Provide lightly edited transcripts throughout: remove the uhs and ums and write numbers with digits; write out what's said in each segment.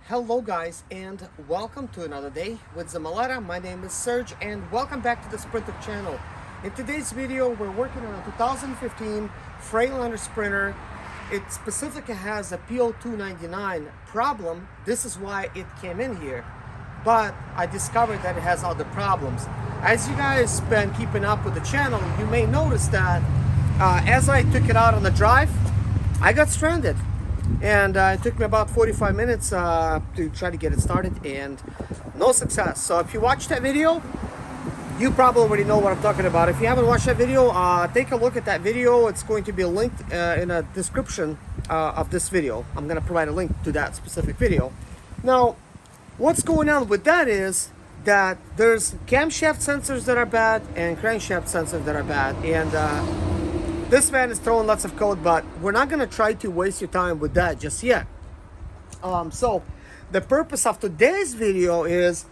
Hello guys, and welcome to another day with Zamalata. My name is Serge and welcome back to the Sprinter channel. In today's video we're working on a 2015 Freightliner Sprinter. It specifically has a P0299 problem. This is why it came in here, but I discovered that it has other problems. As you guys been keeping up with the channel, you may notice that as I took it out on the drive, I got stranded. And it took me about 45 minutes to try to get it started, and no success. So if you watched that video, you probably already know what I'm talking about. If you haven't watched that video, take a look at that video. It's going to be linked in a description of this video. I'm going to provide a link to that specific video. Now, what's going on with that is that there's camshaft sensors that are bad and crankshaft sensors that are bad, and this van is throwing lots of code, but we're not going to try to waste your time with that just yet. So the purpose of today's video is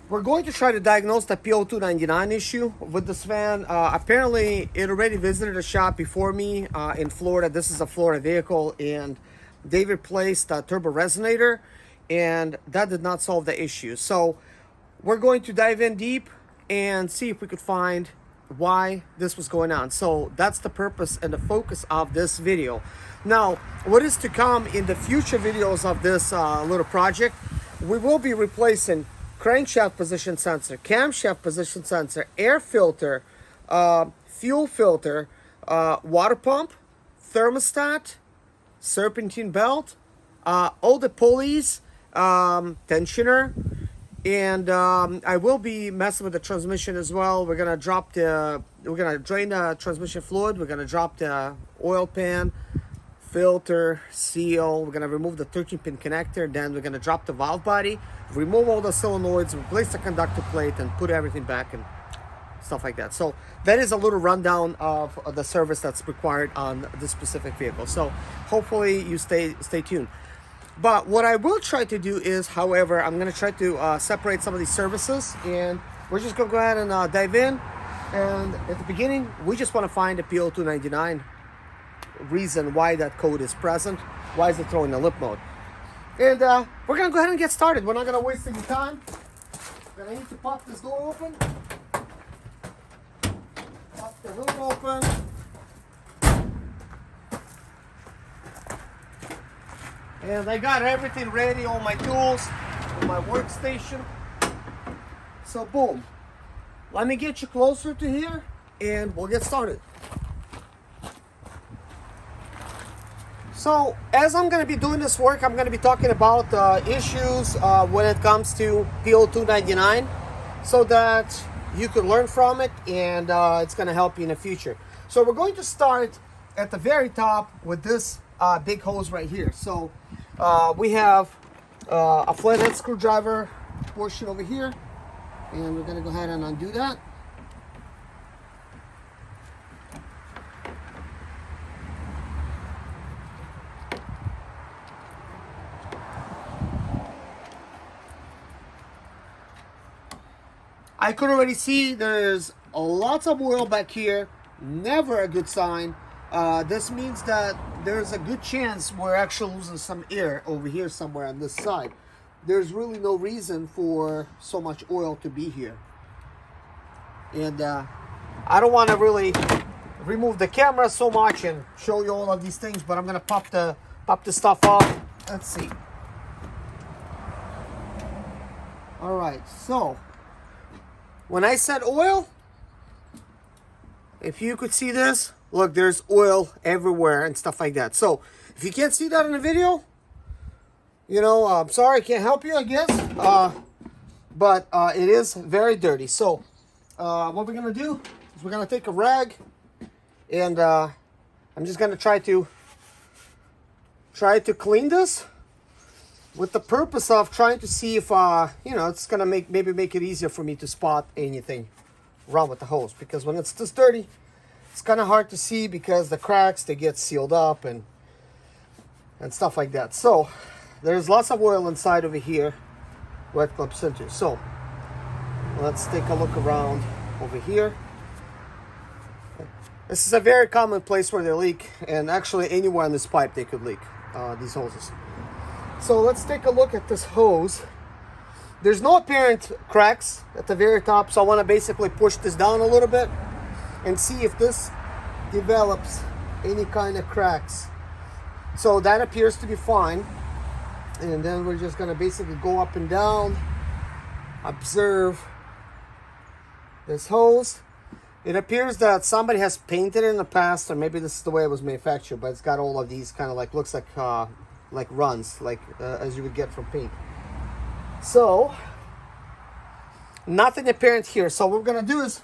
we're going to try to diagnose the P0299 issue with this van. Apparently, it already visited a shop before me in Florida. This is a Florida vehicle, and they replaced a turbo resonator, and that did not solve the issue. So we're going to dive in deep and see if we could find why this was going on. So that's the purpose and the focus of this video. Now, what is to come in the future videos of this little project, we will be replacing crankshaft position sensor, camshaft position sensor, air filter, fuel filter, water pump, thermostat, serpentine belt, all the pulleys, tensioner, and I will be messing with the transmission as well. We're gonna drain the transmission fluid. We're gonna drop the oil pan, filter, seal. We're gonna remove the 13-pin connector. Then we're gonna drop the valve body, remove all the solenoids, replace the conductor plate, and put everything back and stuff like that. So that is a little rundown of the service that's required on this specific vehicle. So hopefully you stay tuned. But what I will try to do is, however, I'm going to try to separate some of these services, and we're just going to go ahead and dive in. And at the beginning, we just want to find the P0299 reason why that code is present. Why is it throwing the lip mode? And we're going to go ahead and get started. We're not going to waste any time. We're going to need to pop this door open. Pop the hood open. And I got everything ready, all my tools, on my workstation. So boom, let me get you closer to here and we'll get started. So as I'm going to be doing this work, I'm going to be talking about issues when it comes to P0299 so that you could learn from it, and it's going to help you in the future. So we're going to start at the very top with this big hose right here. So we have a flathead screwdriver portion over here, and we're going to go ahead and undo that. I could already see there's lots of oil back here. Never a good sign. This means that there's a good chance we're actually losing some air over here somewhere on this side. There's really no reason for so much oil to be here. And I don't want to really remove the camera so much and show you all of these things, but I'm going to pop the stuff off. Let's see. All right, so when I said oil, if you could see this, look, there's oil everywhere and stuff like that. So if you can't see that in the video, you know, I'm sorry, I can't help you, I guess. But it is very dirty. So what we're going to do is we're going to take a rag, and I'm just going to try to clean this with the purpose of trying to see if, you know, it's going to maybe make it easier for me to spot anything wrong with the hose. Because when it's this dirty, it's kind of hard to see because the cracks, they get sealed up and stuff like that. So there's lots of oil inside over here where it clips into. So let's take a look around over here. This is a very common place where they leak, and actually anywhere in this pipe they could leak, these hoses. So let's take a look at this hose. There's no apparent cracks at the very top, so I want to basically push this down a little bit and see if this develops any kind of cracks. So that appears to be fine. And then we're just going to basically go up and down, observe this hose. It appears that somebody has painted it in the past, or maybe this is the way it was manufactured, but it's got all of these kind of like, looks like runs, like as you would get from paint. So nothing apparent here. So what we're gonna do is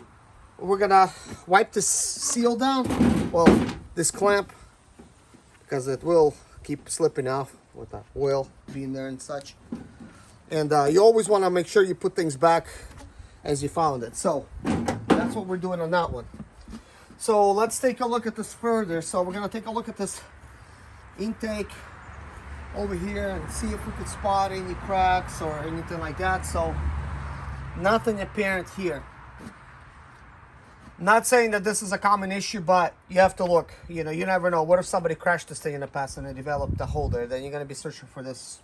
we're gonna wipe this seal down, well, this clamp, because it will keep slipping off with the oil being there and such. And you always want to make sure you put things back as you found it. So that's what we're doing on that one. So let's take a look at this further. So we're going to take a look at this intake over here and see if we could spot any cracks or anything like that. So nothing apparent here. Not saying that this is a common issue, but you have to look. You know, you never know. What if somebody crashed this thing in the past and they developed a holder? Then you're going to be searching for this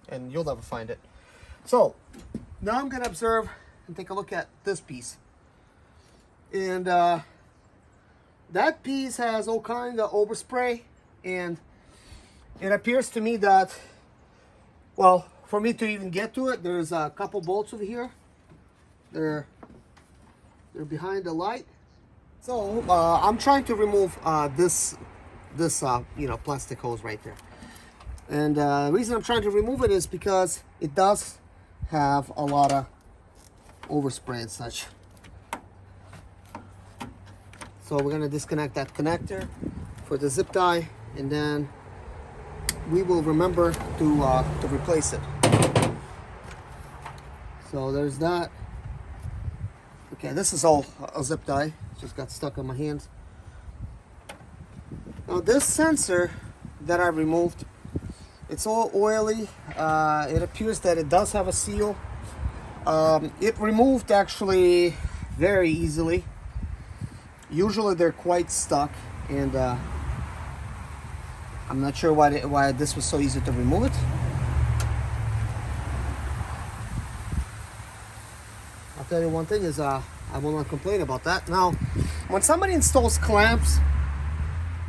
and you'll never find it. So now I'm going to observe and take a look at this piece. And that piece has all kind of overspray, and it appears to me that, well, for me to even get to it, there's a couple bolts over here. They're behind the light. So I'm trying to remove this you know, plastic hose right there. And the reason I'm trying to remove it is because it does have a lot of overspray and such. So we're going to disconnect that connector for the zip tie, and then we will remember to replace it. So there's that. Okay, this is all a zip tie. Just got stuck on my hands. Now this sensor that I removed, it's all oily. It appears that it does have a seal. It removed actually very easily. Usually they're quite stuck, and I'm not sure why this was so easy to remove it. I'll tell you one thing is I will not complain about that. Now, when somebody installs clamps,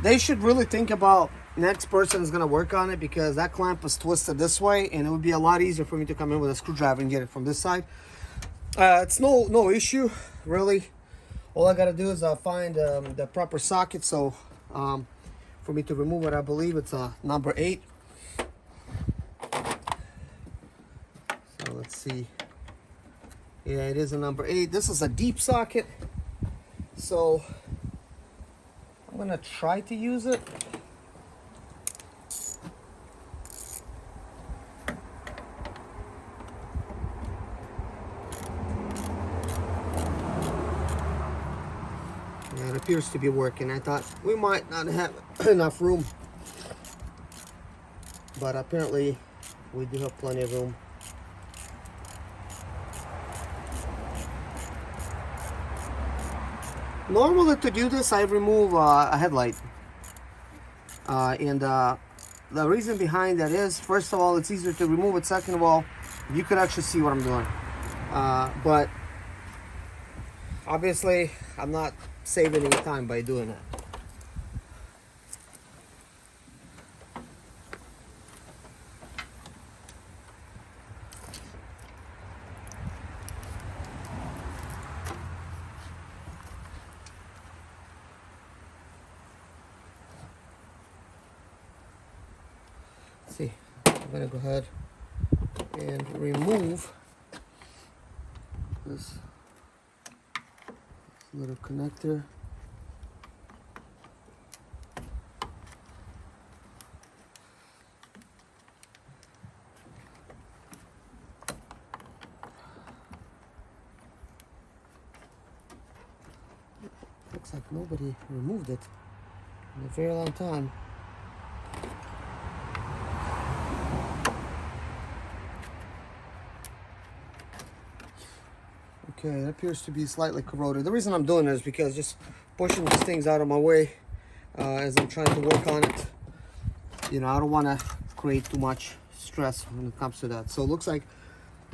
they should really think about next person is going to work on it, because that clamp was twisted this way, and it would be a lot easier for me to come in with a screwdriver and get it from this side. It's no issue really. All I got to do is find the proper socket. So for me to remove it, I believe it's number 8. So let's see. Yeah, it is a number 8. This is a deep socket, so I'm gonna try to use it. Yeah, it appears to be working. I thought we might not have enough room, but apparently we do have plenty of room. Normally to do this, I remove a headlight. And the reason behind that is, first of all, it's easier to remove it. Second of all, you could actually see what I'm doing. But obviously, I'm not saving any time by doing it. See, I'm gonna go ahead and remove this little connector. Looks like nobody removed it in a very long time. Okay, it appears to be slightly corroded. The reason I'm doing it is because just pushing these things out of my way as I'm trying to work on it. You know, I don't want to create too much stress when it comes to that. So it looks like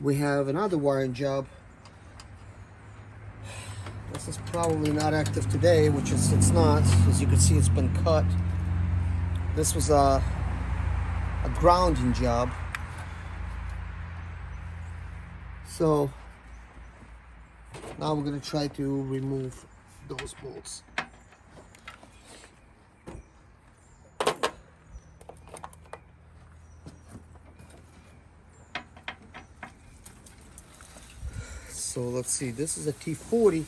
we have another wiring job. This is probably not active today, which is it's not. As you can see, it's been cut. This was a grounding job. So now we're going to try to remove those bolts. So let's see, this is a T40.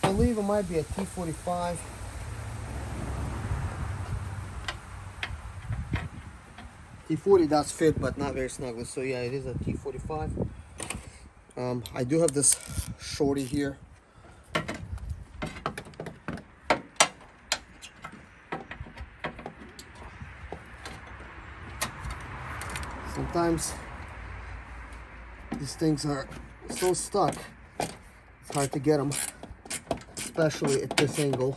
I believe it might be a T45. T40 does fit, but not very snugly. So yeah, it is a T45. I do have this shorty here. Sometimes these things are so stuck, it's hard to get them, especially at this angle.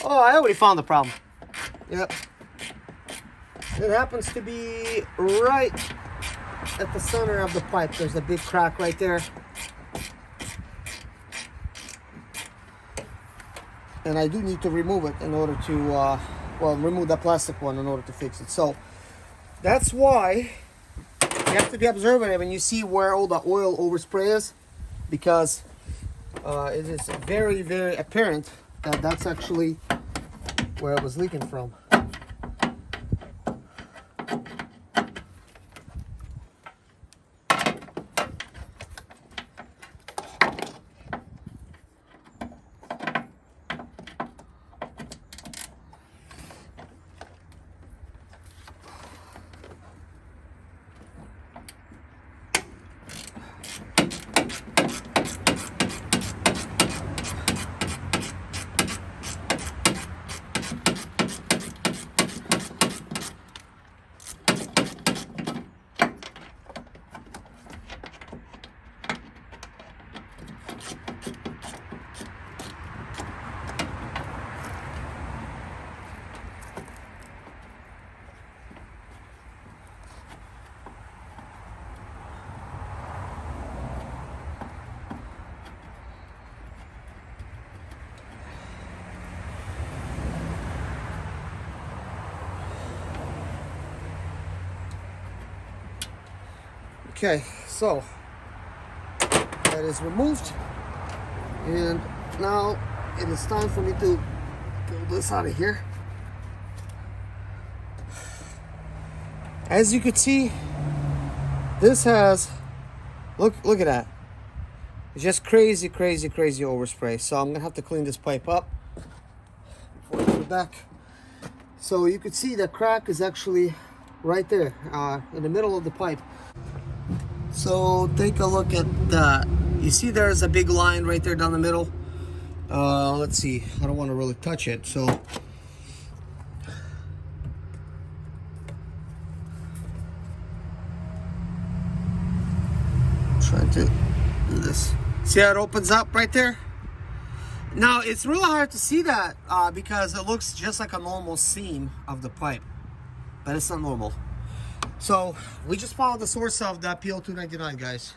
Oh, I already found the problem. Yep. It happens to be right at the center of the pipe. There's a big crack right there. And I do need to remove it in order to, well, remove the plastic one in order to fix it. So that's why you have to be observant when you see where all the oil overspray is, because it is very, very apparent that that's actually where it was leaking from. Okay, so that is removed, and now it is time for me to pull this out of here. As you can see, this has, look at that. It's just crazy overspray. So I'm gonna have to clean this pipe up before I put it back. So you can see the crack is actually right there in the middle of the pipe. So take a look at that. You see there's a big line right there down the middle. Let's see, I don't want to really touch it, so trying to do this. See how it opens up right there? Now it's really hard to see that because it looks just like a normal seam of the pipe, but it's not normal. So we just found the source of the P0299, guys.